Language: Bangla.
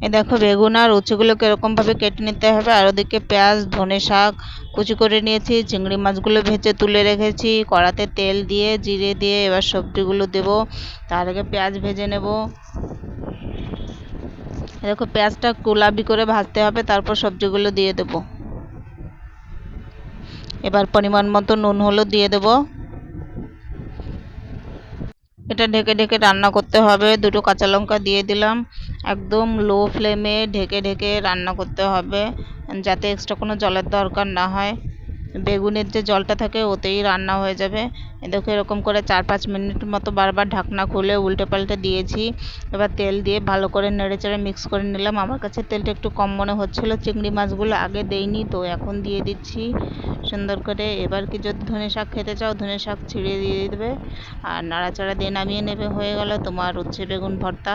এই দেখো বেগুন আর উচ্ছেগুলোকে এরকম ভাবে কেটে নিতে হবে। আর ওদিকে পেঁয়াজ, ধনে শাক কুচি করে নিয়েছি, চিংড়ি মাছগুলো ভেজে তুলে রেখেছি। কড়াতে তেল দিয়ে জিরে দিয়ে এবার সবজিগুলো দেব। তার আগে পেঁয়াজ ভেজে নেব। দেখো পেঁয়াজটা গোলাপি করে ভাজতে হবে, তারপর সবজিগুলো দিয়ে দেব। এবার পরিমাণ মতো নুন হলুদ দিয়ে দেব। এটা ঢেকে ঢেকে রান্না করতে হবে। দুটো কাঁচা লঙ্কা দিয়ে দিলাম। একদম লো ফ্লেমে ঢেকে ঢেকে রান্না করতে হবে, যাতে এক্সট্রা কোনো জলের দরকার না হয়। বেগুনের যে জলটা থাকে ওতেই রান্না হয়ে যাবে। দেখো এরকম করে 4-5 মিনিট মতো বারবার ঢাকনা খুলে উল্টে পাল্টে দিয়েছি। এবার তেল দিয়ে ভালো করে নেড়েচেড়ে মিক্স করে নিলাম। আমার কাছে তেলটা একটু কম মনে হচ্ছিল, চিংড়ি মাছগুলো আগে দেইনি তো এখন দিয়ে দিচ্ছি সুন্দর করে। এবার কি যদি ধনে শাক খেতে চাও ধনে শাক ছিঁড়ে দিয়ে দেবে আর নাড়াচাড়া দিয়ে নামিয়ে নেবে। হয়ে গেল তোমার উচ্ছে বেগুন ভর্তা।